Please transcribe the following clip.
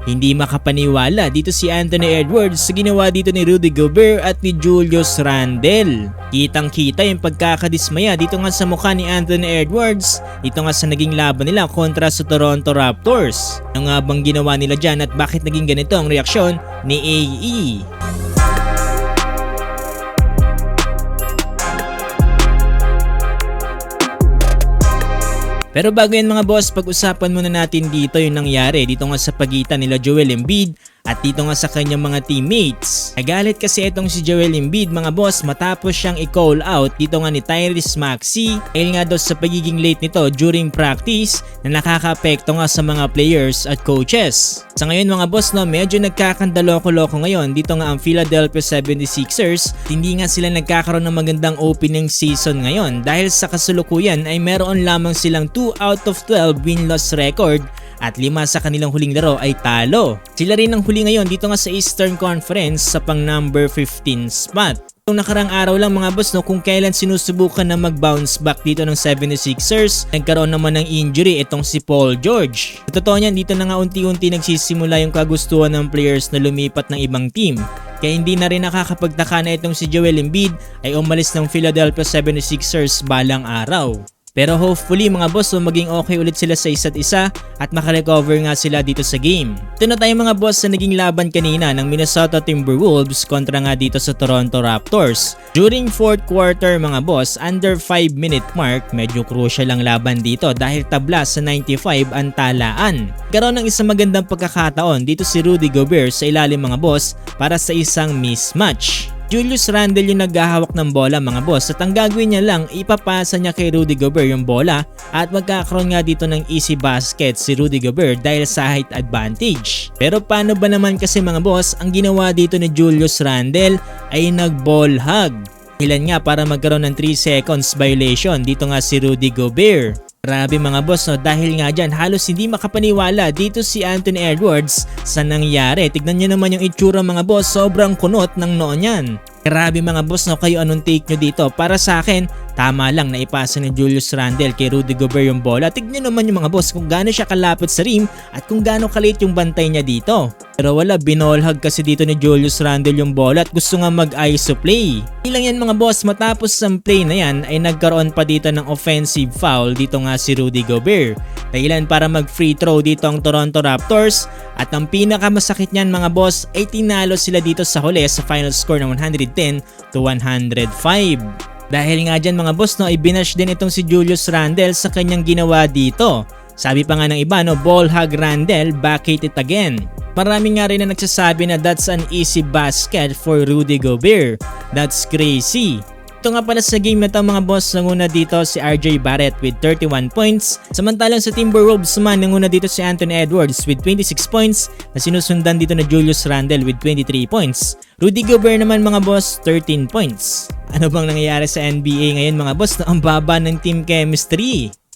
Hindi makapaniwala dito si Anthony Edwards sa ginawa dito ni Rudy Gobert at ni Julius Randle. Kitang-kita yung pagkakadismaya dito nga sa mukha ni Anthony Edwards dito nga sa naging laban nila kontra sa Toronto Raptors. Ano nga bang ginawa nila dyan at bakit naging ganito ang reaksyon ni AE? Pero bago yan mga boss, pag-usapan muna natin dito yung nangyari dito nga sa pagitan nila Joel Embiid at dito nga sa kanyang mga teammates. Nagalit kasi itong si Joel Embiid mga boss matapos siyang i-call out dito nga ni Tyrese Maxey dahil nga daw sa pagiging late nito during practice na nakaka-apekto nga sa mga players at coaches. Sa ngayon mga boss medyo nagkakandaloko-loko ngayon dito nga ang Philadelphia 76ers. Hindi nga sila nagkakaroon ng magandang opening season ngayon dahil sa kasulukuyan ay meron lamang silang 2 out of 12 win-loss record at 5 sa kanilang huling laro ay talo. Sila rin ang huli ngayon dito nga sa Eastern Conference sa pang number 15 spot. Noong nakarang araw lang mga boss kung kailan sinusubukan na mag-bounce back dito ng 76ers, nagkaroon naman ng injury itong si Paul George. Sa totoo niyan dito na nga unti-unti nagsisimula yung kagustuhan ng players na lumipat ng ibang team. Kaya hindi na rin nakakapagtaka na itong si Joel Embiid ay umalis ng Philadelphia 76ers balang araw. Pero hopefully mga boss maging okay ulit sila sa isa't isa at makarecover nga sila dito sa game. Ito na tayo mga boss sa naging laban kanina ng Minnesota Timberwolves kontra nga dito sa Toronto Raptors. During 4th quarter mga boss, under 5-minute mark, medyo crucial ang laban dito dahil tabla sa 95 ang talaan. Karoon ng isang magandang pagkakataon dito si Rudy Gobert sa ilalim mga boss para sa isang mismatch. Julius Randle yung naghahawak ng bola mga boss at ang gagawin niya lang ipapasa niya kay Rudy Gobert yung bola at magkakaroon nga dito ng easy basket si Rudy Gobert dahil sa height advantage. Pero paano ba naman kasi mga boss ang ginawa dito ni Julius Randle ay nag-ball hug. Ilan nga para magkaroon ng 3 seconds violation dito nga si Rudy Gobert. Grabe mga boss dahil nga dyan halos hindi makapaniwala dito si Anthony Edwards sa nangyari. Tignan nyo naman yung itsura mga boss, sobrang kunot ng noo niyan. Grabe mga boss kayo anong take nyo dito? Para sa akin, tama lang na ipasa ni Julius Randle kay Rudy Gobert yung bola. Tignan naman yung mga boss kung gaano siya kalapit sa rim at kung gaano kaliit yung bantay niya dito. Pero wala, binolhag kasi dito ni Julius Randle yung bola at gusto nga mag-ISO play. Ilang yan mga boss, matapos ang play na yan ay nagkaroon pa dito ng offensive foul dito nga si Rudy Gobert. Dahilan para mag-free throw dito ang Toronto Raptors at ang pinakamasakit niyan mga boss ay tinalo sila dito sa huli sa final score ng 110-105. Dahil nga dyan mga boss ay binash din itong si Julius Randle sa kanyang ginawa dito. Sabi pa nga ng iba ball hug Randle, back hit it again. Marami nga rin na nagsasabi na that's an easy basket for Rudy Gobert. That's crazy. Ito nga pala sa game na ito mga boss, nanguna dito si RJ Barrett with 31 points. Samantalang sa Timberwolves naman, nanguna dito si Anthony Edwards with 26 points na sinusundan dito na Julius Randle with 23 points. Rudy Gobert naman mga boss, 13 points. Ano bang nangyayari sa NBA ngayon mga boss ang baba ng team chemistry?